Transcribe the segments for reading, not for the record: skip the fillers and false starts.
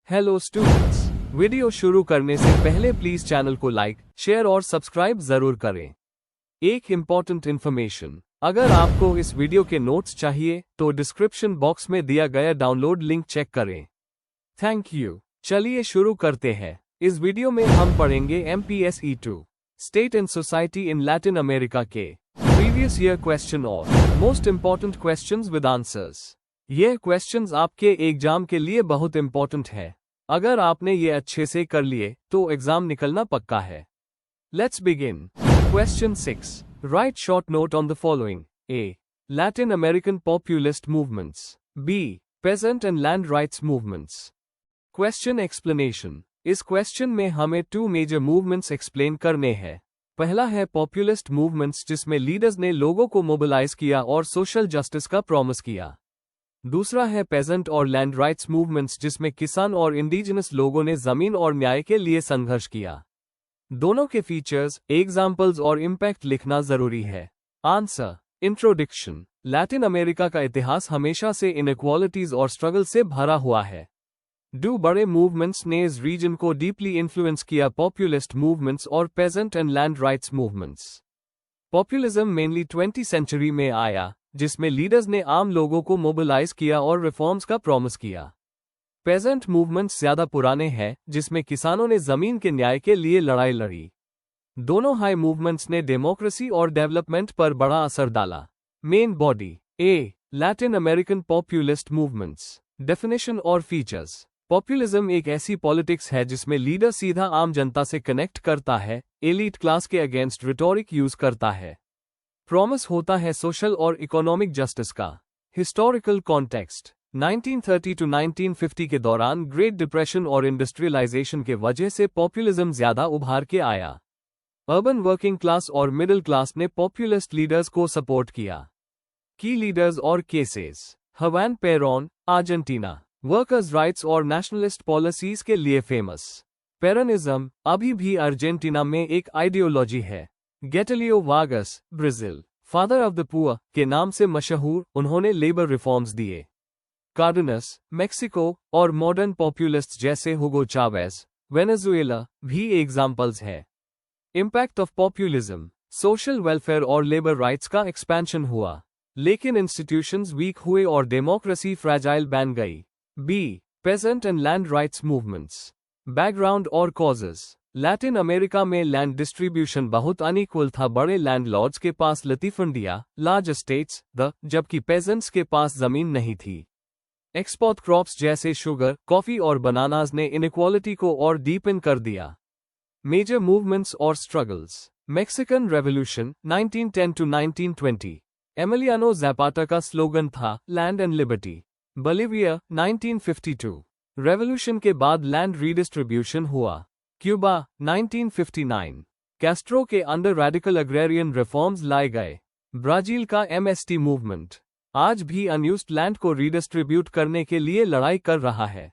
Hello students, video शुरू करने से पहले प्लीज चैनल को लाइक, शेयर और सब्सक्राइब जरूर करें। एक इम्पॉर्टेंट इन्फॉर्मेशन, अगर आपको इस वीडियो के नोट्स चाहिए तो डिस्क्रिप्शन बॉक्स में दिया गया डाउनलोड लिंक चेक करें। Thank you. चलिए शुरू करते हैं। इस वीडियो में हम पढ़ेंगे MPSE2 state and society in Latin America के प्रीवियस ईयर क्वेश्चन और most important questions with answers. ये क्वेश्चंस आपके एग्जाम के लिए बहुत इम्पोर्टेंट है। अगर आपने ये अच्छे से कर लिए तो एग्जाम निकलना पक्का है। Let's begin. Question 6, right short note on the following. A. Latin American populist movements. B. Peasant and land rights movements. Question explanation. इस क्वेश्चन में हमें 2 मेजर मूवमेंट्स एक्सप्लेन करने हैं। पहला है पॉपुलिस्ट मूवमेंट्स, जिसमें लीडर्स ने लोगों को मोबिलाइज किया और सोशल जस्टिस का प्रॉमिस किया। दूसरा है पेजेंट और लैंड राइट्स मूवमेंट्स, जिसमें किसान और इंडिजिनस लोगों ने जमीन और न्याय के लिए संघर्ष किया। दोनों के फीचर्स, एग्जाम्पल्स और इम्पैक्ट लिखना जरूरी है। आंसर। इंट्रोडक्शन। लैटिन अमेरिका का इतिहास हमेशा से इनइक्वालिटीज और स्ट्रगल से भरा हुआ है। बड़े मूवमेंट्स ने इस रीजन को डीपली इन्फ्लुएंस किया, पॉपुलिस्ट मूवमेंट्स और peasant and land rights movements. Populism mainly 20वीं सेंचुरी में आया, जिसमें लीडर्स ने आम लोगों को मोबिलाइज किया और रिफॉर्म्स का प्रॉमिस किया। पेजेंट मूवमेंट्स ज्यादा पुराने हैं, जिसमें किसानों ने जमीन के न्याय के लिए लड़ाई लड़ी। दोनों हाई मूवमेंट्स ने डेमोक्रेसी और डेवलपमेंट पर बड़ा असर डाला। Main body. A. Latin American populist movements. Definition और फीचर्स। पॉपुलिज्म एक ऐसी पॉलिटिक्स है जिसमें लीडर सीधा आम जनता से कनेक्ट करता है, एलीट क्लास के अगेंस्ट रिटोरिक यूज करता है। प्रॉमिस होता है सोशल और इकोनॉमिक जस्टिस का। Historical context. 1930 to 1950 के दौरान ग्रेट डिप्रेशन और इंडस्ट्रियलाइजेशन के वजह से पॉपुलिज्म ज्यादा उभार के आया। अर्बन वर्किंग क्लास और मिडिल क्लास ने पॉपुलिस्ट लीडर्स को सपोर्ट किया। की लीडर्स और केसेस। हवान पेरोन, अर्जेंटीना, वर्कर्स राइट्स और नेशनलिस्ट पॉलिसीज के लिए फेमस। पेरोनिज्म अभी भी अर्जेंटीना में एक आइडियोलॉजी है। Getulio Vargas, Brazil, father of the poor के नाम से मशहूर, उन्होंने लेबर रिफॉर्म्स दिए। कार्डेनस, मेक्सिको, और मॉडर्न पॉपुलिस्ट्स जैसे हुगो चावेज, वेनेजुएला भी एग्जाम्पल्स है। Impact of populism. Social welfare और लेबर राइट्स का एक्सपेंशन हुआ, लेकिन इंस्टीट्यूशंस वीक हुए और डेमोक्रेसी फ्रैजाइल बन गई। B. Peasant and land rights movements. Background और कॉजेज। लैटिन अमेरिका में लैंड डिस्ट्रीब्यूशन बहुत अनइक्वल था। बड़े लैंडलॉर्ड्स के पास लतीफंडिया, लार्ज एस्टेट्स, जबकि पेजेंट्स के पास जमीन नहीं थी। एक्सपोर्ट क्रॉप्स जैसे शुगर, कॉफी और बनानास ने इनइक्वालिटी को और डीपन कर दिया। मेजर मूवमेंट्स और struggles. Mexican revolution 1910 to 1920। Emiliano Zapata का स्लोगन था land and liberty. Bolivia 1952। Revolution के बाद लैंड रीडिस्ट्रीब्यूशन हुआ। क्यूबा 1959। कैस्ट्रो के अंडर रेडिकल अग्रेरियन रिफॉर्म्स लाए गए। ब्राजील का MST मूवमेंट आज भी अनयूज्ड लैंड को रीडिस्ट्रीब्यूट करने के लिए लड़ाई कर रहा है।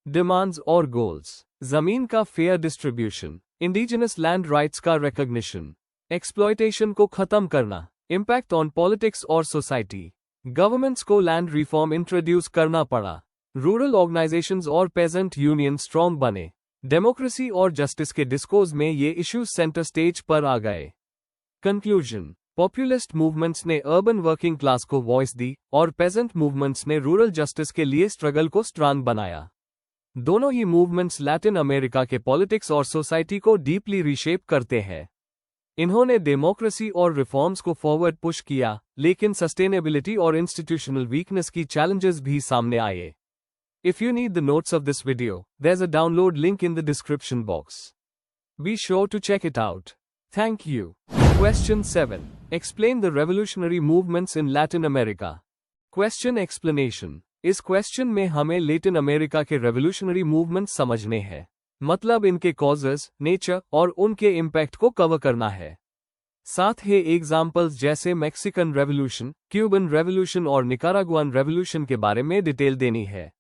डिमांड्स और गोल्स। जमीन का fair distribution, indigenous land rights का रिकॉग्निशन, एक्सप्लॉयटेशन को खत्म करना। इम्पैक्ट ऑन पॉलिटिक्स और सोसाइटी। गवर्नमेंट्स को लैंड रिफॉर्म इंट्रोड्यूस करना पड़ा। रूरल ऑर्गेनाइजेशंस और पेजेंट यूनियन स्ट्रॉन्ग बने। डेमोक्रेसी और जस्टिस के डिस्कोर्स में ये इश्यूज सेंटर स्टेज पर आ गए। कंक्लूजन। पॉपुलिस्ट मूवमेंट्स ने अर्बन वर्किंग क्लास को वॉइस दी और पेजेंट मूवमेंट्स ने रूरल जस्टिस के लिए स्ट्रगल को स्ट्रांग बनाया। दोनों ही मूवमेंट्स लैटिन अमेरिका के पॉलिटिक्स और सोसाइटी को डीपली रीशेप करते हैं। इन्होंने डेमोक्रेसी और रिफॉर्म्स को फॉरवर्ड पुश किया, लेकिन सस्टेनेबिलिटी और इंस्टीट्यूशनल वीकनेस की चैलेंजेस भी सामने आए। If you need the notes of this video, there's a download link in the description box. Be sure to check it out. Thank you. Question 7. Explain the revolutionary movements in Latin America. Question explanation. इस question में हमें Latin America के revolutionary movements समझने हैं, मतलब इनके causes, nature और उनके इम्पैक्ट को कवर करना है। साथ ही एग्जाम्पल्स जैसे मैक्सिकन रेवोल्यूशन, क्यूबन रेवोल्यूशन और निकारागुआन रेवोल्यूशन के बारे में डिटेल देनी है।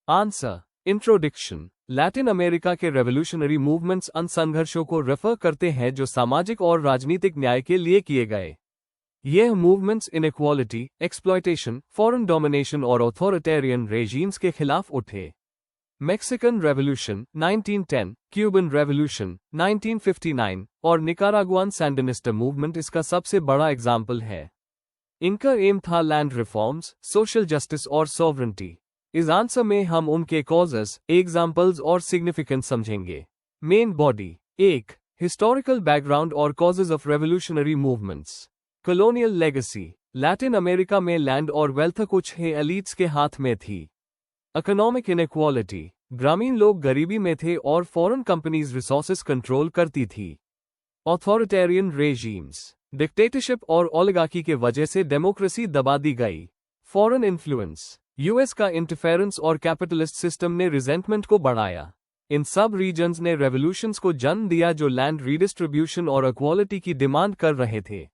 आंसर। इंट्रोडक्शन। लैटिन अमेरिका के रेवोल्यूशनरी मूवमेंट्स उन संघर्षों को रेफर करते हैं जो सामाजिक और राजनीतिक न्याय के लिए किए गए। यह movements inequality, exploitation, foreign domination और ऑथोरिटेरियन रेजीम्स के खिलाफ उठे। मेक्सिकन रेवोल्यूशन 1910, क्यूबन रेवोल्यूशन 1959 और निकारागुआन सैंडिनिस्टा मूवमेंट इसका सबसे बड़ा एग्जाम्पल है। इनका एम था लैंड रिफॉर्म्स, सोशल जस्टिस और सॉवरेंटी। इस आंसर में हम उनके कॉजेस, एग्जाम्पल्स और सिग्निफिकेंस समझेंगे। Main body. 1. हिस्टोरिकल बैकग्राउंड और causes of revolutionary movements. Colonial legacy. Latin America में लैंड और वेल्थ कुछ ही एलीट्स के हाथ में थी। Economic inequality. ग्रामीण लोग गरीबी में थे और फॉरेन कंपनीज रिसोर्सेज कंट्रोल करती थी। Authoritarian regimes. डिक्टेटरशिप और ओलिगार्की के वजह से डेमोक्रेसी दबा दी गई। Foreign influence. यूएस का इंटरफेरेंस और कैपिटलिस्ट सिस्टम ने रिजेंटमेंट को बढ़ाया। इन सब रीजन्स ने रेवोल्यूशंस को जन्म दिया जो लैंड रीडिस्ट्रीब्यूशन और इक्वालिटी की डिमांड कर रहे थे।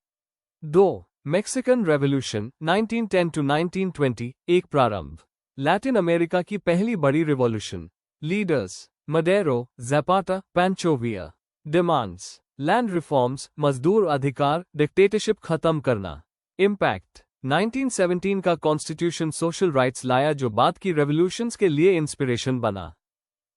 2. मेक्सिकन रेवोल्यूशन 1910 to 1920 एक प्रारंभ। लैटिन अमेरिका की पहली बड़ी रिवॉल्यूशन। लीडर्स: मडेरो, ज़ैपाटा, पैंचो विया। डिमांड्स: लैंड रिफॉर्म्स, मजदूर अधिकार, डिक्टेटरशिप खत्म करना। इम्पैक्ट: 1917 का कॉन्स्टिट्यूशन सोशल राइट्स लाया जो बाद की रेवोल्यूशंस के लिए इंस्पिरेशन बना।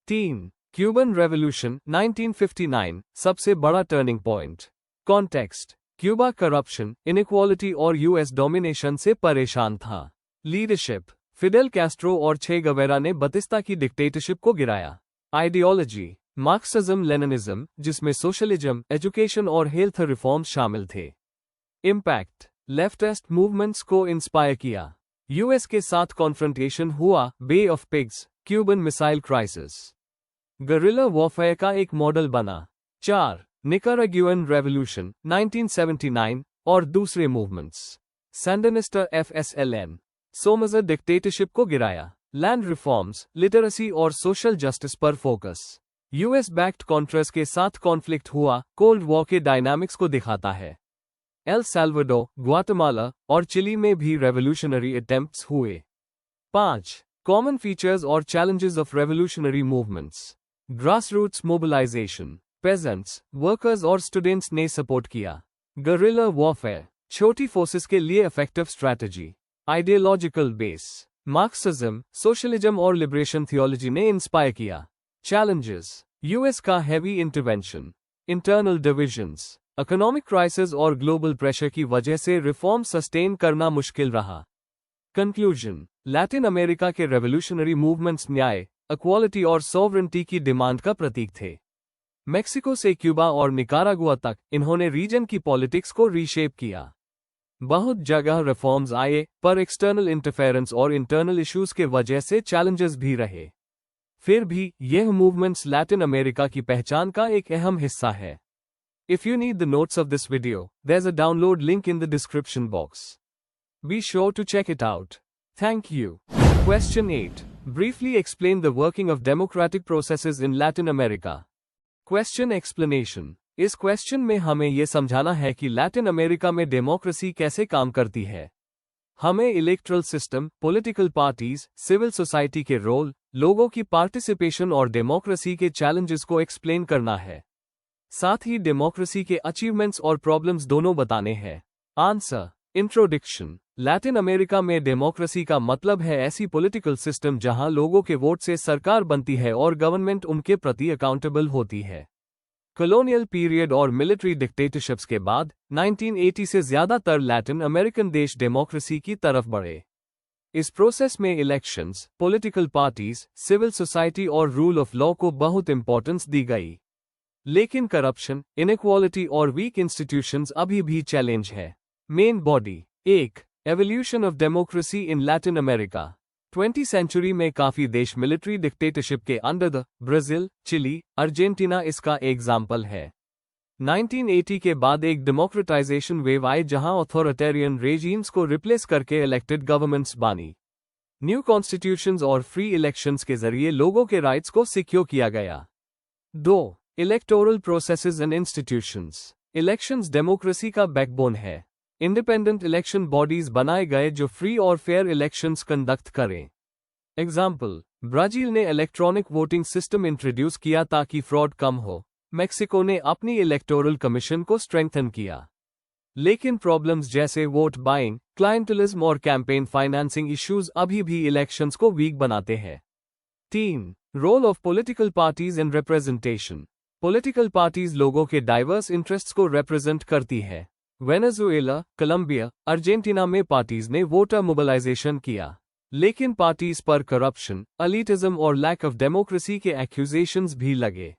3. क्यूबन रेवोल्यूशन 1959 सबसे बड़ा turning point. Context: Cuba corruption, inequality और यूएस डोमिनेशन से परेशान था। लीडरशिप: फिडेल कैस्ट्रो और चे गवेरा ने बतिस्ता की डिक्टेटरशिप को गिराया। आइडियोलॉजी: मार्क्सिज्म लेनिनिज्म, जिसमें सोशलिज्म, एजुकेशन और हेल्थ रिफॉर्म्स शामिल थे। इम्पैक्ट: लेफ्टिस्ट मूवमेंट्स को इंस्पायर किया। यूएस के साथ कॉन्फ्रंटेशन हुआ, Bay of Pigs, Cuban missile crisis. Guerrilla warfare का एक मॉडल बना। 4. निकारागुअन रेवोल्यूशन 1979 और दूसरे मूवमेंट्स। सैंडिनिस्टा FSLN। सोमोजा डिक्टेटरशिप को गिराया। लैंड रिफॉर्म्स, लिटरेसी और सोशल जस्टिस पर फोकस। यूएस बैक्ड कॉन्ट्रास के साथ कॉन्फ्लिक्ट हुआ, कोल्ड वॉर के डायनामिक्स को दिखाता है। एल साल्वाडोर, ग्वाटेमाला और चिली में भी रेवोल्यूशनरी अटेम्प्ट्स हुए। 5. कॉमन फीचर्स और challenges of revolutionary movements. Grassroots mobilisation, peasants, workers और स्टूडेंट्स ने सपोर्ट किया। गरिल्ला वॉरफेयर, छोटी फोर्सेस के लिए effective strategy. Ideological base, Marxism, socialism और लिबरेशन थियोलॉजी ने इंस्पायर किया। चैलेंजेस: यूएस का heavy intervention, internal divisions, economic crisis और ग्लोबल प्रेशर की वजह से रिफॉर्म सस्टेन करना मुश्किल रहा। कंक्लूजन: लैटिन अमेरिका के रेवोल्यूशनरी मूवमेंट्स न्याय, इक्वालिटी और सॉवरेंटी की डिमांड का प्रतीक थे। मेक्सिको से क्यूबा और निकारागुआ तक इन्होंने रीजन की पॉलिटिक्स को रीशेप किया। बहुत जगह रिफॉर्म्स आए, पर एक्सटर्नल इंटरफेरेंस और इंटरनल इश्यूज के वजह से चैलेंजेस भी रहे। फिर भी यह मूवमेंट्स लैटिन अमेरिका की पहचान का एक अहम हिस्सा है। If you need the notes of this video, there's a download link in the description box. Be sure to check it out. Thank you. Question 8. Briefly explain the working of democratic processes in Latin America. Question explanation. इस question में हमें यह समझाना है कि Latin America में democracy कैसे काम करती है। हमें electoral system, political parties, civil society के रोल, लोगों की पार्टिसिपेशन और डेमोक्रेसी के चैलेंजेस को एक्सप्लेन करना है। साथ ही डेमोक्रेसी के अचीवमेंट्स और प्रॉब्लम्स दोनों बताने हैं। आंसर। इंट्रोडक्शन। लैटिन अमेरिका में डेमोक्रेसी का मतलब है ऐसी पॉलिटिकल सिस्टम जहां लोगों के वोट से सरकार बनती है और गवर्नमेंट उनके प्रति अकाउंटेबल होती है। कॉलोनियल पीरियड और मिलिट्री डिक्टेटरशिप्स के बाद 1980 से ज्यादातर लैटिन अमेरिकन देश डेमोक्रेसी की तरफ बढ़े। इस प्रोसेस में elections, political parties, civil society और रूल ऑफ लॉ को बहुत इंपॉर्टेंस दी गई। लेकिन करप्शन, इनइक्वालिटी और वीक इंस्टीट्यूशंस अभी भी चैलेंज है। Main body. 1. Evolution of democracy in Latin America. 20वीं सेंचुरी में काफी देश मिलिट्री डिक्टेटरशिप के अंडर द। ब्राजील, चिली, अर्जेंटीना इसका एग्जाम्पल है। 1980 के बाद एक डेमोक्रेटाइजेशन वेव आई जहां ऑथोरिटेरियन रेजीम्स को रिप्लेस करके इलेक्टेड गवर्नमेंट्स बनी। न्यू कॉन्स्टिट्यूशंस और फ्री इलेक्शंस के जरिए लोगों के राइट्स को सिक्योर किया गया। 2. Electoral processes and institutions. Elections democracy का बैकबोन है। इंडिपेंडेंट इलेक्शन बॉडीज बनाए गए जो फ्री और फेयर इलेक्शंस कंडक्ट करें। एग्जाम्पल: ब्राजील ने इलेक्ट्रॉनिक वोटिंग सिस्टम इंट्रोड्यूस किया ताकि फ्रॉड कम हो। मेक्सिको ने अपनी इलेक्टोरल कमीशन को स्ट्रेंथन किया। लेकिन प्रॉब्लम्स जैसे वोट बाइंग, क्लाइंटलिज्म और कैंपेन फाइनेंसिंग इश्यूज अभी भी इलेक्शंस को वीक बनाते हैं। 3. Role of political parties in representation. Political parties लोगों के डाइवर्स इंटरेस्ट्स को रिप्रेजेंट करती है। वेनेजुएला, कोलंबिया, अर्जेंटीना में पार्टीज ने वोटर मोबिलाइजेशन किया, लेकिन पार्टीज पर करप्शन, एलिटिज्म और लैक ऑफ डेमोक्रेसी के एक्यूजेशंस भी लगे।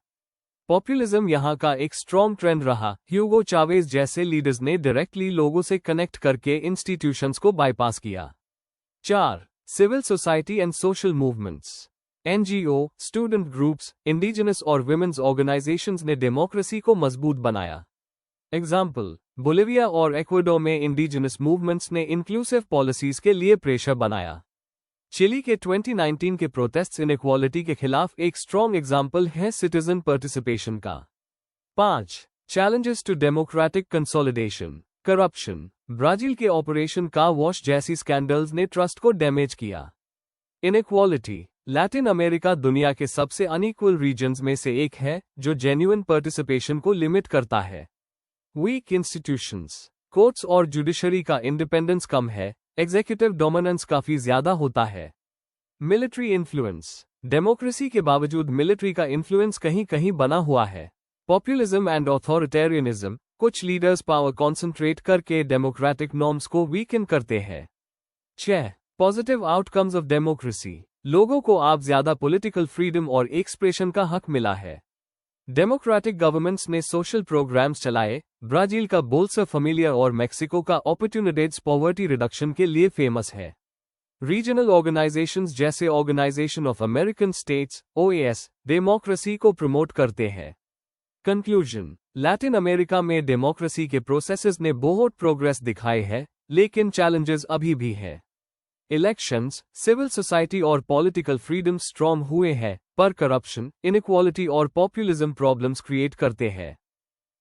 पॉपुलिज्म यहां का एक स्ट्रॉन्ग ट्रेंड रहा। ह्यूगो चावेज जैसे लीडर्स ने डायरेक्टली लोगों से कनेक्ट करके इंस्टीट्यूशंस को बाईपास किया। 4. Civil society and social movements. NGO, student groups, indigenous और विमेन्स ऑर्गेनाइजेशंस ने डेमोक्रेसी को मजबूत बनाया। एग्जाम्पल, बोलिविया और इक्वाडोर में इंडिजिनस मूवमेंट्स ने इंक्लूसिव पॉलिसीज के लिए प्रेशर बनाया। चिली के 2019 के प्रोटेस्ट्स इनइक्वालिटी के खिलाफ एक स्ट्रॉन्ग एग्जाम्पल है सिटीजन पार्टिसिपेशन का। 5. Challenges to democratic consolidation. Corruption. Brazil के ऑपरेशन का वॉश जैसी स्कैंडल्स ने ट्रस्ट को डैमेज किया। इनइक्वालिटी। लैटिन अमेरिका दुनिया के सबसे अनइक्वल रीजन्स में से एक है, जो जेन्युइन पार्टिसिपेशन को लिमिट करता है। Weak institutions. कोर्ट्स और जुडिशरी का इंडिपेंडेंस कम है, एग्जीक्यूटिव डोमिनेंस काफी ज्यादा होता है। Military influence. डेमोक्रेसी के बावजूद मिलिट्री का इन्फ्लुएंस कहीं कहीं बना हुआ है। Populism and authoritarianism. कुछ लीडर्स पावर कॉन्सेंट्रेट करके डेमोक्रेटिक नॉर्म्स को वीकन करते हैं। 6. Positive outcomes of democracy. लोगों को अब ज्यादा पॉलिटिकल फ्रीडम और एक्सप्रेशन का हक मिला है। डेमोक्रेटिक गवर्नमेंट्स ने सोशल प्रोग्राम्स चलाए। ब्राजील का बोल्सा फैमिलिया और मेक्सिको का अपॉर्चुनिटीज पॉवर्टी रिडक्शन के लिए फेमस है। रीजनल ऑर्गेनाइजेशंस जैसे organisation of American states (OAS) democracy को प्रमोट करते हैं। कंक्लूजन। लैटिन अमेरिका में डेमोक्रेसी के प्रोसेसेस ने बहुत प्रोग्रेस दिखाए है, लेकिन चैलेंजेस अभी भी है। इलेक्शंस, सिविल सोसाइटी और पॉलिटिकल फ्रीडम स्ट्रॉन्ग हुए हैं, पर करप्शन, इनइक्वालिटी और पॉपुलिज्म प्रॉब्लम्स क्रिएट करते हैं।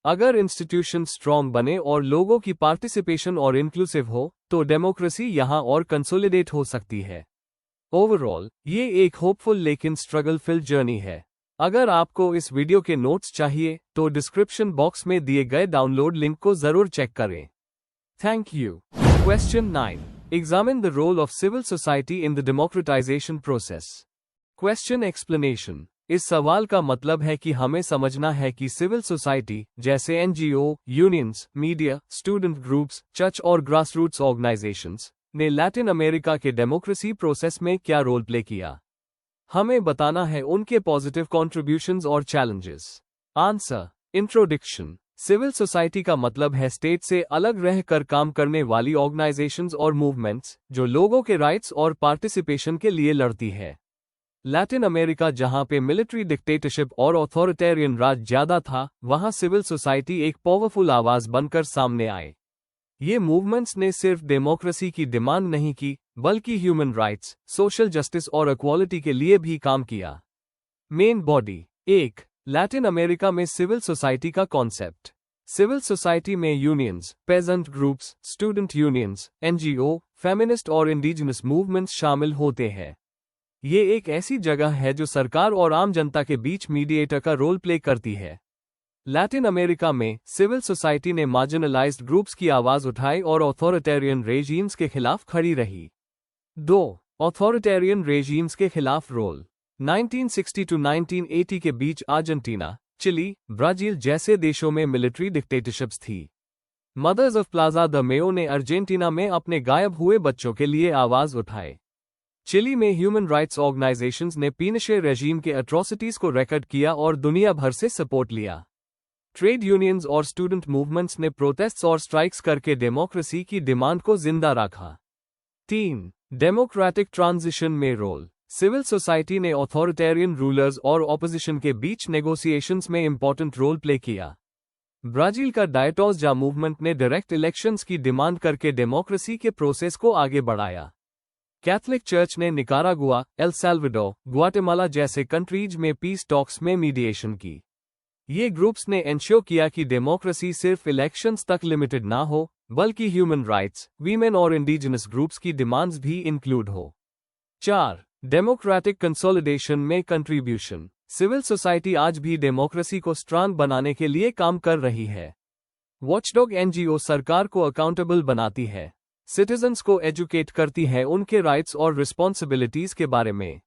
अगर इंस्टीट्यूशन स्ट्रॉन्ग बने और लोगों की पार्टिसिपेशन और इंक्लूसिव हो, तो डेमोक्रेसी यहां और कंसोलिडेट हो सकती है। ओवरऑल, ये एक होपफुल लेकिन स्ट्रगल फिल्ड जर्नी है। अगर आपको इस वीडियो के नोट्स चाहिए, तो डिस्क्रिप्शन बॉक्स में दिए गए डाउनलोड लिंक को जरूर चेक करें। Thank you. Question 9. Examine the role of civil society in the democratization process. Question explanation. इस सवाल का मतलब है कि हमें समझना है कि सिविल सोसाइटी जैसे NGO, unions, media, student groups, church और ग्रासरूट्स ऑर्गेनाइजेशंस ने लैटिन अमेरिका के डेमोक्रेसी प्रोसेस में क्या रोल प्ले किया। हमें बताना है उनके पॉजिटिव कॉन्ट्रीब्यूशंस और challenges. Answer. Introduction. Civil society का मतलब है स्टेट से अलग रहकर काम करने वाली ऑर्गेनाइजेशंस और मूवमेंट्स, जो लोगों के राइट्स और पार्टिसिपेशन के लिए लड़ती है। लैटिन अमेरिका जहां पे मिलिट्री डिक्टेटरशिप और ऑथोरिटेरियन राज ज्यादा था, वहां सिविल सोसाइटी एक पावरफुल आवाज बनकर सामने आए। ये मूवमेंट्स ने सिर्फ डेमोक्रेसी की डिमांड नहीं की, बल्कि ह्यूमन राइट्स, सोशल जस्टिस और इक्वालिटी के लिए भी काम किया। Main body. 1. लैटिन अमेरिका में सिविल सोसाइटी का कॉन्सेप्ट। सिविल सोसाइटी में unions, peasant groups, student unions, NGO, feminist और इंडिजिनस मूवमेंट्स शामिल होते हैं। ये एक ऐसी जगह है जो सरकार और आम जनता के बीच मीडिएटर का रोल प्ले करती है। लैटिन अमेरिका में सिविल सोसाइटी ने मार्जिनलाइज्ड ग्रुप्स की आवाज उठाई और ऑथोरिटेरियन रेजीम्स के खिलाफ खड़ी रही। 2. ऑथोरिटेरियन रेजीम्स के खिलाफ रोल। 1960 to 1980 के बीच अर्जेंटीना, चिली, ब्राजील जैसे देशों में मिलिट्री डिक्टेटरशिप्स थी। Mothers of Plaza de Mayo ने अर्जेंटीना में अपने गायब हुए बच्चों के लिए आवाज उठाए। चिली में ह्यूमन राइट्स ऑर्गेनाइजेशंस ने पिनोशे रेजीम के एट्रोसिटीज को रिकॉर्ड किया और दुनिया भर से सपोर्ट लिया। ट्रेड यूनियंस और स्टूडेंट मूवमेंट्स ने प्रोटेस्ट्स और स्ट्राइक्स करके डेमोक्रेसी की डिमांड को जिंदा रखा। 3. डेमोक्रेटिक ट्रांजिशन में रोल। सिविल सोसाइटी ने ऑथोरिटेरियन रूलर्स और ऑपोजिशन के बीच नेगोशिएशंस में इंपॉर्टेंट रोल प्ले किया। ब्राजील का डायटोस मूवमेंट ने डायरेक्ट इलेक्शंस की डिमांड करके डेमोक्रेसी के प्रोसेस को आगे बढ़ाया। कैथोलिक चर्च ने निकारागुआ, एल साल्वाडोर, ग्वाटेमाला जैसे कंट्रीज में पीस टॉक्स में मीडिएशन की। ये ग्रुप्स ने एंश्योर किया कि डेमोक्रेसी सिर्फ इलेक्शंस तक लिमिटेड ना हो, बल्कि ह्यूमन राइट्स, वीमेन और इंडिजिनस ग्रुप्स की डिमांड्स भी इंक्लूड हो। 4. डेमोक्रेटिक कंसोलिडेशन में कंट्रीब्यूशन। सिविल सोसाइटी आज भी डेमोक्रेसी को स्ट्रांग बनाने के लिए काम कर रही है। वॉचडॉग एनजीओ सरकार को अकाउंटेबल बनाती है, सिटीजन्स को एजुकेट करती है उनके राइट्स और रिस्पॉन्सिबिलिटीज के बारे में।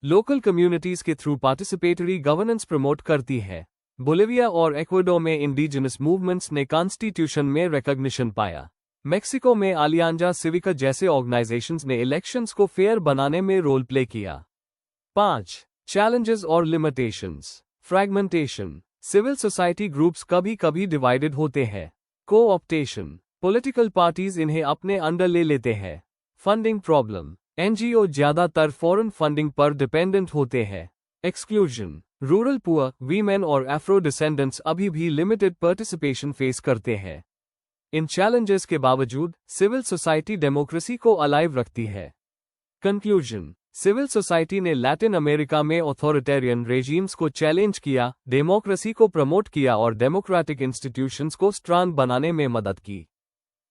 लोकल कम्युनिटीज के थ्रू पार्टिसिपेटरी गवर्नेंस प्रमोट करती है। बोलिविया और एक्वाडोर में इंडिजिनस मूवमेंट्स ने कॉन्स्टिट्यूशन में रिकॉग्निशन पाया। मेक्सिको में अलियांजा सिविका जैसे ऑर्गेनाइजेशंस ने इलेक्शंस को फेयर बनाने में रोल प्ले किया। 5. चैलेंजेस और limitations. Fragmentation. Civil society groups कभी कभी डिवाइडेड होते हैं। को-ऑप्टेशन। पॉलिटिकल पार्टीज इन्हें अपने अंडर ले लेते हैं। Funding problem. एनजीओ ज्यादातर फॉरेन फंडिंग पर डिपेंडेंट होते हैं। एक्सक्लूजन। रूरल पुअर, वीमेन और एफ्रो डिसेंडेंट्स अभी भी लिमिटेड पार्टिसिपेशन फेस करते हैं। इन चैलेंजेस के बावजूद सिविल सोसाइटी डेमोक्रेसी को अलाइव रखती है। कंक्लूजन। सिविल सोसाइटी ने लैटिन अमेरिका में ऑथोरिटेरियन रेजीम्स को चैलेंज किया, डेमोक्रेसी को प्रमोट किया और डेमोक्रेटिक इंस्टीट्यूशंस को स्ट्रांग बनाने में मदद की।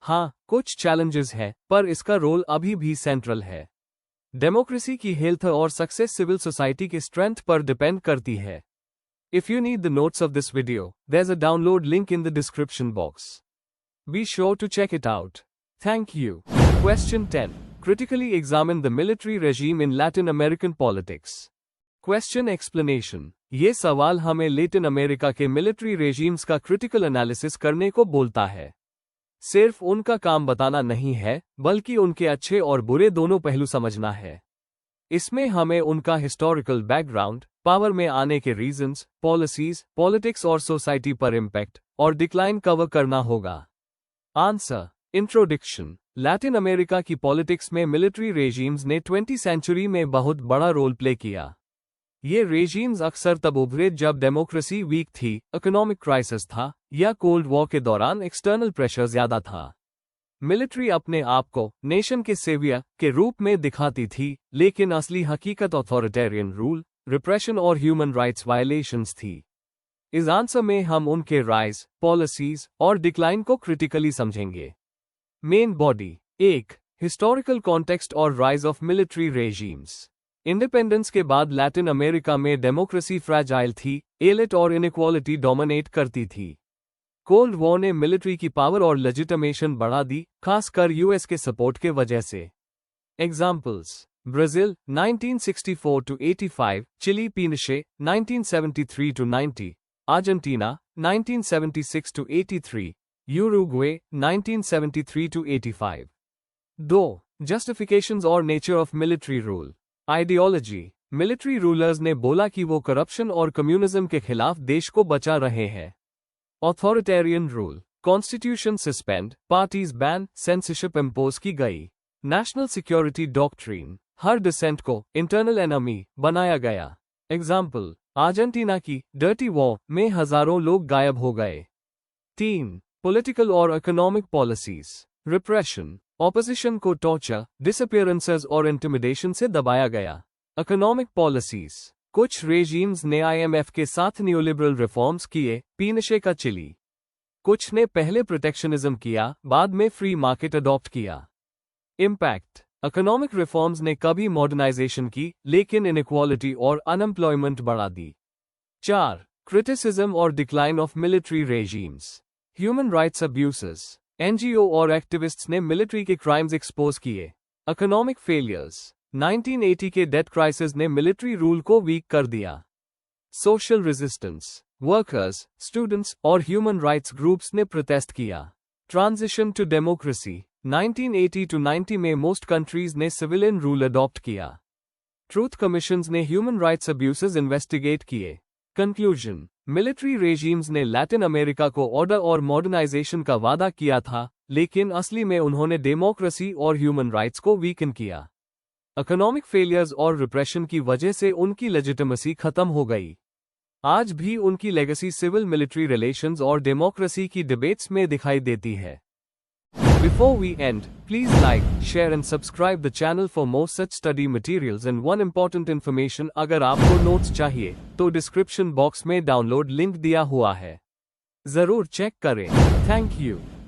हाँ, कुछ चैलेंजेस हैं, पर इसका रोल अभी भी सेंट्रल है। डेमोक्रेसी की हेल्थ और सक्सेस सिविल सोसाइटी के स्ट्रेंथ पर डिपेंड करती है। If you need the notes of this video, there is a download link in the description box. Be sure to check it out. Thank you. Question 10. Critically examine the military regime in Latin American politics. Question explanation. ये सवाल हमें Latin America के military regimes का critical analysis करने को बोलता है। सिर्फ उनका काम बताना नहीं है, बल्कि उनके अच्छे और बुरे दोनों पहलू समझना है। इसमें हमें उनका हिस्टोरिकल बैकग्राउंड, पावर में आने के रीजंस, पॉलिसीज, पॉलिटिक्स और सोसाइटी पर इम्पैक्ट और डिक्लाइन कवर करना होगा। आंसर। इंट्रोडक्शन। लैटिन अमेरिका की पॉलिटिक्स में मिलिट्री रेजीम्स ने 20वीं सेंचुरी में बहुत बड़ा रोल प्ले किया। ये रेजीम्स अक्सर तब उभरे जब डेमोक्रेसी वीक थी, इकोनॉमिक क्राइसिस था, या कोल्ड वॉर के दौरान एक्सटर्नल प्रेशर ज्यादा था। मिलिट्री अपने आप को नेशन के सेवियर के रूप में दिखाती थी, लेकिन असली हकीकत ऑथोरिटेरियन रूल, रिप्रेशन और ह्यूमन राइट्स वायलेशंस थी। इस आंसर में हम उनके राइज, पॉलिसीज और डिक्लाइन को क्रिटिकली समझेंगे। Main body. 1. हिस्टोरिकल कॉन्टेक्स्ट और rise of military regimes. Independence के बाद लैटिन अमेरिका में डेमोक्रेसी फ्रैजाइल थी, एलिट और इनइक्वालिटी डोमिनेट करती थी। कोल्ड वॉर ने मिलिट्री की पावर और लेजिटिमेशन बढ़ा दी, खासकर यूएस के सपोर्ट के वजह से। Examples. Brazil 1964-85, chilli Pinochet 1973-90, Argentina 1976-83, Uruguay 1973-85। 2. Justifications और nature of military rule. Ideology. Military rulers ने बोला कि वो करप्शन और कम्युनिज्म के खिलाफ देश को बचा रहे हैं। Authoritarian rule. Constitution suspend, parties ban, censorship impose की गई। National security doctrine. हर डिसेंट को इंटरनल एनिमी बनाया गया। एग्जाम्पल। अर्जेंटीना की डर्टी वॉर में हजारों लोग गायब हो गए। 3. पॉलिटिकल और इकोनॉमिक पॉलिसीज। रिप्रेशन। ऑपोजिशन को टॉर्चर, डिसअपीयरेंसेस और इंटिमिडेशन से दबाया गया। Economic policies. कुछ रेजीम्स ने आईएमएफ के साथ न्यूलिबरल रिफॉर्म्स किए, पिनोशे का चिली। कुछ ने पहले प्रोटेक्शनिज्म किया, बाद में फ्री मार्केट अडॉप्ट किया। इम्पैक्ट। इकोनॉमिक रिफॉर्म्स ने कभी मॉडर्नाइजेशन की, लेकिन इनइक्वालिटी और अनएम्प्लॉयमेंट बढ़ा दी। 4. क्रिटिसिज्म और decline of military regimes. Human rights abuses. NGO और एक्टिविस्ट्स ने मिलिट्री के क्राइम्स एक्सपोज किए। Economic failures. 1980 के डेट क्राइसिस ने मिलिट्री रूल को वीक कर दिया। Social resistance. वर्कर्स, स्टूडेंट्स और ह्यूमन राइट्स ग्रुप्स ने प्रोटेस्ट किया। Transition to democracy. 1980-90 में मोस्ट कंट्रीज ने सिविलियन रूल अडॉप्ट किया। ट्रूथ कमीशंस ने ह्यूमन राइट्स अब्यूसेस इन्वेस्टिगेट किए। कंक्लूजन। मिलिट्री रेजीम्स ने लैटिन अमेरिका को ऑर्डर और मॉडर्नाइजेशन का वादा किया था, लेकिन असली में उन्होंने डेमोक्रेसी और ह्यूमन राइट्स को वीकन किया। इकोनॉमिक फेलियर्स और रिप्रेशन की वजह से उनकी लेजिटिमेसी खत्म हो गई। आज भी उनकी लेगेसी सिविल मिलिट्री रिलेशंस और डेमोक्रेसी की डिबेट्स में दिखाई देती है। Before we end, please like, share and subscribe the channel for more such study materials and one important information अगर आपको नोट्स चाहिए, तो डिस्क्रिप्शन बॉक्स में डाउनलोड लिंक दिया हुआ है। जरूर चेक करें। Thank you.